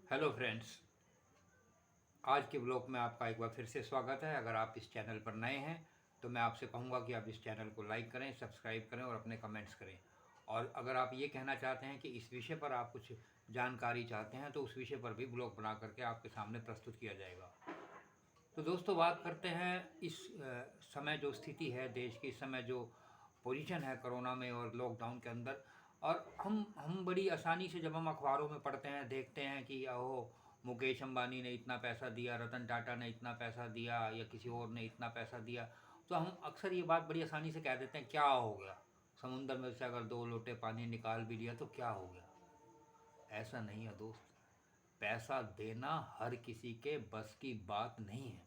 Hello friends, आज के blog में आपका एक बार फिर से स्वागत है। अगर आप इस चैनल पर नए हैं तो मैं आपसे कहूँगा कि आप इस चैनल को लाइक करें, सब्सक्राइब करें और अपने कमेंट्स करें। और अगर आप ये कहना चाहते हैं कि इस विषय पर आप कुछ जानकारी चाहते हैं तो उस विषय पर भी ब्लॉग बना करके आपके सामने प्रस्तुत किया जाएगा। तो दोस्तों, बात करते हैं इस समय जो स्थिति है देश की, इस समय जो पोजीशन है कोरोना में और लॉकडाउन के अंदर। और हम बड़ी आसानी से जब हम अखबारों में पढ़ते हैं, देखते हैं कि ओहो, मुकेश अंबानी ने इतना पैसा दिया, रतन टाटा ने इतना पैसा दिया या किसी और ने इतना पैसा दिया, तो हम अक्सर ये बात बड़ी आसानी से कह देते हैं क्या हो गया, समुंदर में से अगर 2 लोटे पानी निकाल भी लिया तो क्या हो गया। ऐसा नहीं है दोस्त, पैसा देना हर किसी के बस की बात नहीं है।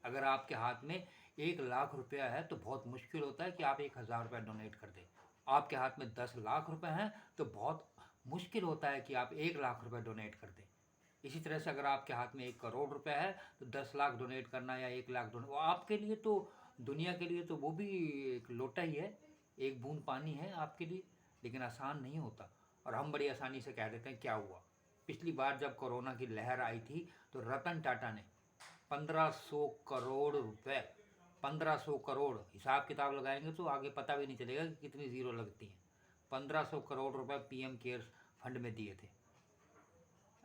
अगर आपके हाथ में 1 लाख रुपया है तो बहुत मुश्किल होता है कि आप 1,000 रुपया डोनेट कर दें। आपके हाथ में 10 लाख रुपए हैं तो बहुत मुश्किल होता है कि आप 1 लाख रुपए डोनेट कर दें। इसी तरह से अगर आपके हाथ में 1 करोड़ रुपए है तो 10 लाख डोनेट करना या 1 लाख डोनेट, वो आपके लिए तो, दुनिया के लिए तो वो भी एक लोटा ही है, एक बूंद पानी है आपके लिए। लेकिन आसान नहीं होता और हम बड़ी आसानी से कह देते हैं क्या हुआ। पिछली बार जब कोरोना की लहर आई थी तो रतन टाटा ने 1500 करोड़ रुपए, 1500 करोड़, हिसाब किताब लगाएंगे तो आगे पता भी नहीं चलेगा कि कितनी ज़ीरो लगती हैं। 1500 करोड़ रुपए पीएम केयर्स फंड में दिए थे।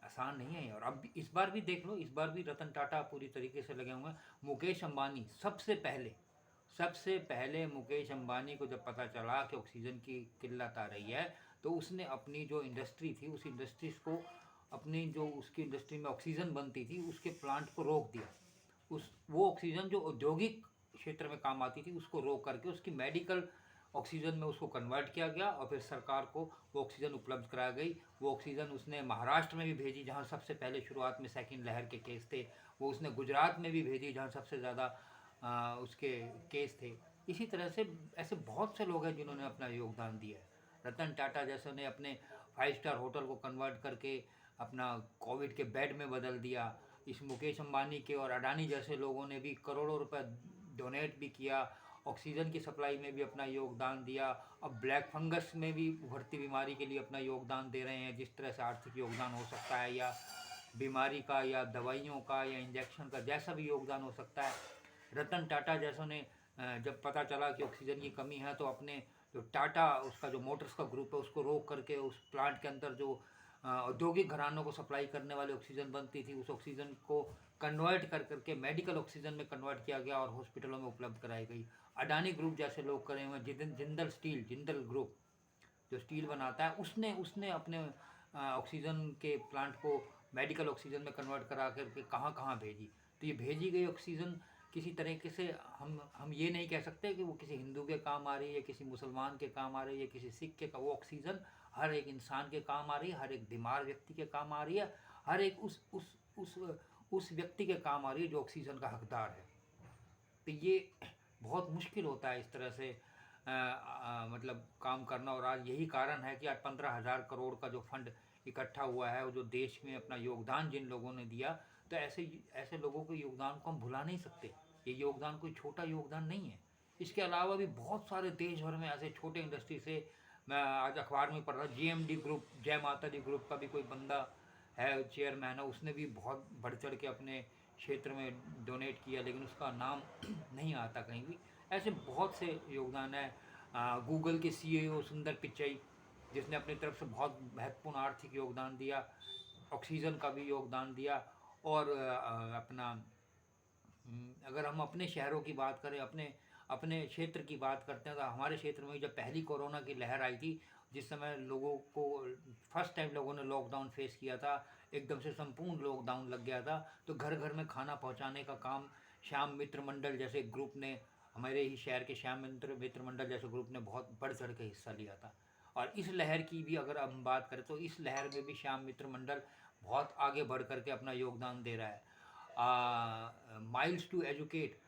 आसान नहीं है। और अब इस बार भी देख लो, इस बार भी रतन टाटा पूरी तरीके से लगे हुए हैं। मुकेश अंबानी सबसे पहले मुकेश अंबानी को जब पता चला कि ऑक्सीजन की किल्लत आ रही है तो उसने अपनी जो इंडस्ट्री थी उस इंडस्ट्रीज को, अपनी जो उसकी इंडस्ट्री में ऑक्सीजन बनती थी उसके प्लांट को रोक दिया। उस वो ऑक्सीजन जो औद्योगिक क्षेत्र में काम आती थी उसको रोक करके उसकी मेडिकल ऑक्सीजन में उसको कन्वर्ट किया गया और फिर सरकार को वो ऑक्सीजन उपलब्ध कराई गई। वो ऑक्सीजन उसने महाराष्ट्र में भी भेजी जहाँ सबसे पहले शुरुआत में सेकंड लहर के केस थे। वो उसने गुजरात में भी भेजी जहाँ सबसे ज़्यादा उसके केस थे। इसी तरह से ऐसे बहुत से लोग हैं जिन्होंने अपना योगदान दिया है। रतन टाटा जैसे ने अपने 5 स्टार होटल को कन्वर्ट करके अपना कोविड के बेड में बदल दिया। इस मुकेश अंबानी के और अडानी जैसे लोगों ने भी करोड़ों रुपए डोनेट भी किया, ऑक्सीजन की सप्लाई में भी अपना योगदान दिया। अब ब्लैक फंगस में भी उभरती बीमारी के लिए अपना योगदान दे रहे हैं। जिस तरह से आर्थिक योगदान हो सकता है या बीमारी का या दवाइयों का या इंजेक्शन का, जैसा भी योगदान हो सकता है। रतन टाटा जैसों ने जब पता चला कि ऑक्सीजन की कमी है तो अपने जो टाटा, उसका जो मोटर्स का ग्रुप है उसको रोक करके उस प्लांट के अंदर जो औद्योगिक घरानों को सप्लाई करने वाली ऑक्सीजन बनती थी उस ऑक्सीजन को कन्वर्ट कर करके मेडिकल ऑक्सीजन में कन्वर्ट किया गया और हॉस्पिटलों में उपलब्ध कराई गई। अडानी ग्रुप जैसे लोग करे हुए, जिंदल स्टील, जिंदल ग्रुप जो स्टील बनाता है, उसने उसने अपने ऑक्सीजन के प्लांट को मेडिकल ऑक्सीजन में कन्वर्ट करा करके कहाँ कहाँ भेजी। तो ये भेजी गई ऑक्सीजन किसी तरीके से हम ये नहीं कह सकते कि वो किसी हिंदू के काम आ रही है, किसी मुसलमान के काम आ रही है, किसी सिख के वो ऑक्सीजन हर एक इंसान के काम आ रही है, हर एक बीमार व्यक्ति के काम आ रही है, हर एक उस व्यक्ति के काम आ रही है जो ऑक्सीजन का हकदार है। तो ये बहुत मुश्किल होता है इस तरह से मतलब काम करना। और आज यही कारण है कि आज 15,000 करोड़ का जो फंड इकट्ठा हुआ है, वो जो देश में अपना योगदान जिन लोगों ने दिया, तो ऐसे ऐसे लोगों के योगदान को हम भुला नहीं सकते। ये योगदान कोई छोटा योगदान नहीं है। इसके अलावा भी बहुत सारे देश भर में ऐसे छोटे इंडस्ट्री से, मैं आज अखबार में पढ़ रहा, जीएमडी ग्रुप, जय माता दी ग्रुप का भी कोई बंदा है, चेयरमैन है, उसने भी बहुत बढ़ चढ़ के अपने क्षेत्र में डोनेट किया, लेकिन उसका नाम नहीं आता कहीं भी। ऐसे बहुत से योगदान है। गूगल के सीईओ सुंदर पिचाई, जिसने अपनी तरफ से बहुत महत्वपूर्ण आर्थिक योगदान दिया, ऑक्सीजन का भी योगदान दिया। और अपना अगर हम अपने शहरों की बात करें, अपने अपने क्षेत्र की बात करते हैं, तो हमारे क्षेत्र में जब पहली कोरोना की लहर आई थी, जिस समय लोगों को फर्स्ट टाइम लोगों ने लॉकडाउन फेस किया था, एकदम से संपूर्ण लॉकडाउन लग गया था, तो घर घर में खाना पहुंचाने का काम श्याम मित्र मंडल जैसे ग्रुप ने, हमारे ही शहर के श्याम मित्र मंडल जैसे ग्रुप ने बहुत बढ़ चढ़ के हिस्सा लिया था। और इस लहर की भी अगर हम बात करें तो इस लहर में भी श्याम मित्र मंडल बहुत आगे बढ़ करके अपना योगदान दे रहा है। माइल्स टू एजुकेट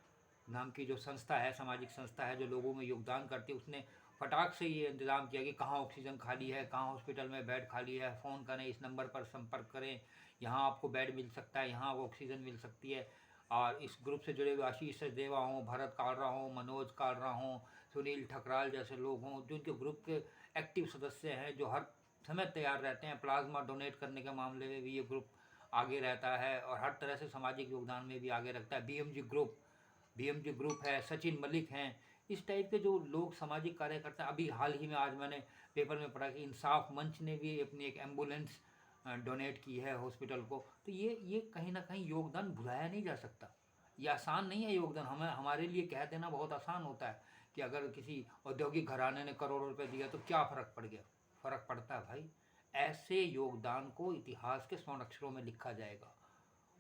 नाम की जो संस्था है, सामाजिक संस्था है जो लोगों में योगदान करती है, उसने फटाक से ये इंतज़ाम किया कि कहाँ ऑक्सीजन खाली है, कहाँ हॉस्पिटल में बेड खाली है, फ़ोन करें, इस नंबर पर संपर्क करें, यहाँ आपको बेड मिल सकता है, यहाँ ऑक्सीजन मिल सकती है। और इस ग्रुप से जुड़े हुए आशीष सचदेवा हों, भरत कालरा हों, मनोज कालरा हों, सुनील ठकराल जैसे लोग हों, जो उनके ग्रुप के एक्टिव सदस्य हैं, जो हर समय तैयार रहते हैं। प्लाज्मा डोनेट करने के मामले में भी ये ग्रुप आगे रहता है और हर तरह से सामाजिक योगदान में भी आगे रखता है। बीएमजी ग्रुप है, सचिन मलिक हैं, इस टाइप के जो लोग सामाजिक कार्यकर्ता। अभी हाल ही में आज मैंने पेपर में पढ़ा कि इंसाफ मंच ने भी अपनी एक एम्बुलेंस डोनेट की है हॉस्पिटल को। तो ये कहीं ना कहीं योगदान भुलाया नहीं जा सकता। ये आसान नहीं है योगदान। हमारे लिए कह देना बहुत आसान होता है कि अगर किसी औद्योगिक घराने ने करोड़ों रुपए दिया तो क्या फ़र्क पड़ गया। फ़र्क पड़ता है भाई। ऐसे योगदान को इतिहास के स्वर्ण अक्षरों में लिखा जाएगा।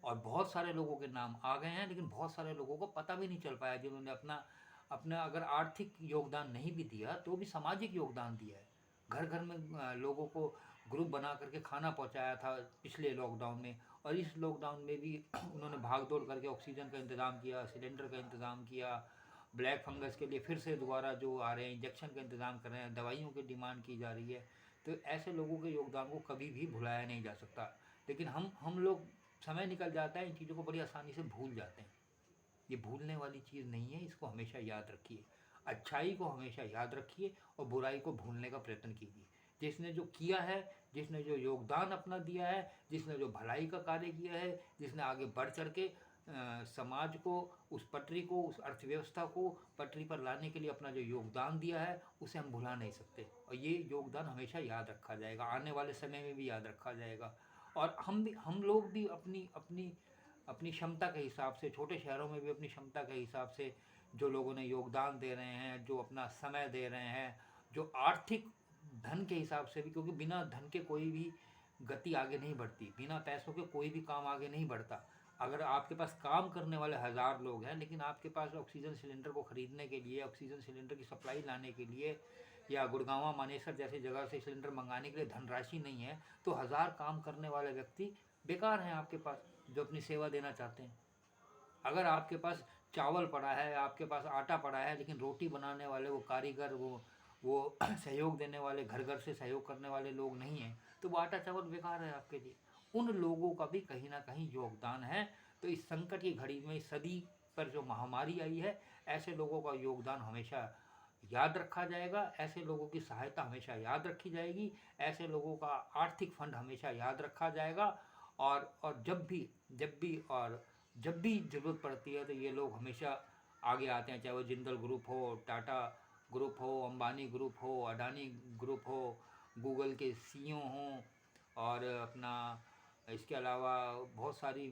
और बहुत सारे लोगों के नाम आ गए हैं, लेकिन बहुत सारे लोगों को पता भी नहीं चल पाया जिन्होंने अपना अपना अगर आर्थिक योगदान नहीं भी दिया तो भी सामाजिक योगदान दिया है। घर घर में लोगों को ग्रुप बना करके खाना पहुंचाया था पिछले लॉकडाउन में, और इस लॉकडाउन में भी उन्होंने भाग दौड़ करके ऑक्सीजन का इंतज़ाम किया, सिलेंडर का इंतज़ाम किया, ब्लैक फंगस के लिए फिर से दोबारा जो आ रहे हैं इंजेक्शन का इंतज़ाम कर रहे हैं, दवाइयों की डिमांड की जा रही है। तो ऐसे लोगों के योगदान को कभी भी भुलाया नहीं जा सकता। लेकिन हम लोग, समय निकल जाता है, इन चीज़ों को बड़ी आसानी से भूल जाते हैं। ये भूलने वाली चीज़ नहीं है, इसको हमेशा याद रखिए। अच्छाई को हमेशा याद रखिए और बुराई को भूलने का प्रयत्न कीजिए। जिसने जो किया है, जिसने जो योगदान अपना दिया है, जिसने जो भलाई का कार्य किया है, जिसने आगे बढ़ चढ़ के समाज को, उस पटरी को, उस अर्थव्यवस्था को पटरी पर लाने के लिए अपना जो योगदान दिया है, उसे हम भुला नहीं सकते। और ये योगदान हमेशा याद रखा जाएगा, आने वाले समय में भी याद रखा जाएगा। और हम लोग भी अपनी अपनी अपनी क्षमता के हिसाब से, छोटे शहरों में भी अपनी क्षमता के हिसाब से जो लोगों ने योगदान दे रहे हैं, जो अपना समय दे रहे हैं, जो आर्थिक धन के हिसाब से भी, क्योंकि बिना धन के कोई भी गति आगे नहीं बढ़ती, बिना पैसों के कोई भी काम आगे नहीं बढ़ता। अगर आपके पास काम करने वाले 1000 लोग हैं, लेकिन आपके पास ऑक्सीजन सिलेंडर को ख़रीदने के लिए, ऑक्सीजन सिलेंडर की सप्लाई लाने के लिए, या गुड़गांव मानेसर जैसी जगह से सिलेंडर मंगाने के लिए धनराशि नहीं है, तो 1000 काम करने वाले व्यक्ति बेकार हैं आपके पास, जो अपनी सेवा देना चाहते हैं। अगर आपके पास चावल पड़ा है, आपके पास आटा पड़ा है, लेकिन रोटी बनाने वाले वो कारीगर, वो सहयोग देने वाले, घर घर से सहयोग करने वाले लोग नहीं हैं, तो वो आटा चावल बेकार है आपके लिए। उन लोगों का भी कहीं ना कहीं योगदान है। तो इस संकट की घड़ी में, इस सदी पर जो महामारी आई है, ऐसे लोगों का योगदान हमेशा याद रखा जाएगा, ऐसे लोगों की सहायता हमेशा याद रखी जाएगी, ऐसे लोगों का आर्थिक फंड हमेशा याद रखा जाएगा। और जब भी ज़रूरत पड़ती है तो ये लोग हमेशा आगे आते हैं, चाहे वो जिंदल ग्रुप हो, टाटा ग्रुप हो, अंबानी ग्रुप हो, अडानी ग्रुप हो, गूगल के सीईओ हों, और अपना इसके अलावा बहुत सारी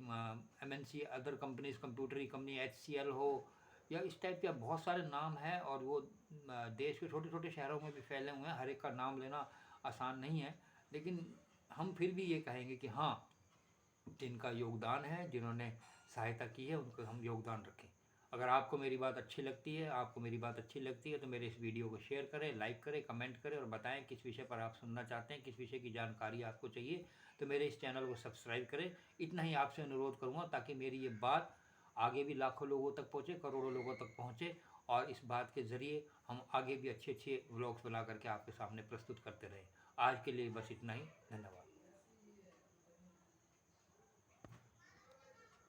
एमएनसी अदर कंपनीज, कंप्यूटरी कंपनी HCL हो, या इस टाइप के बहुत सारे नाम हैं। और वो देश के छोटे छोटे शहरों में भी फैले हुए हैं। हर एक का नाम लेना आसान नहीं है, लेकिन हम फिर भी ये कहेंगे कि हाँ, जिनका योगदान है, जिन्होंने सहायता की है, उनको हम योगदान रखें। अगर आपको मेरी बात अच्छी लगती है तो मेरे इस वीडियो को शेयर करें, लाइक करें, कमेंट करें, और बताएं किस विषय पर आप सुनना चाहते हैं, किस विषय की जानकारी आपको चाहिए। तो मेरे इस चैनल को सब्सक्राइब करें। इतना ही आपसे अनुरोध करूँगा, ताकि मेरी ये बात आगे भी लाखों लोगों तक पहुँचे, करोड़ों लोगों तक पहुँचे, और इस बात के ज़रिए हम आगे भी अच्छे अच्छे व्लॉग्स बना करके आपके सामने प्रस्तुत करते रहें। आज के लिए बस इतना ही। धन्यवाद।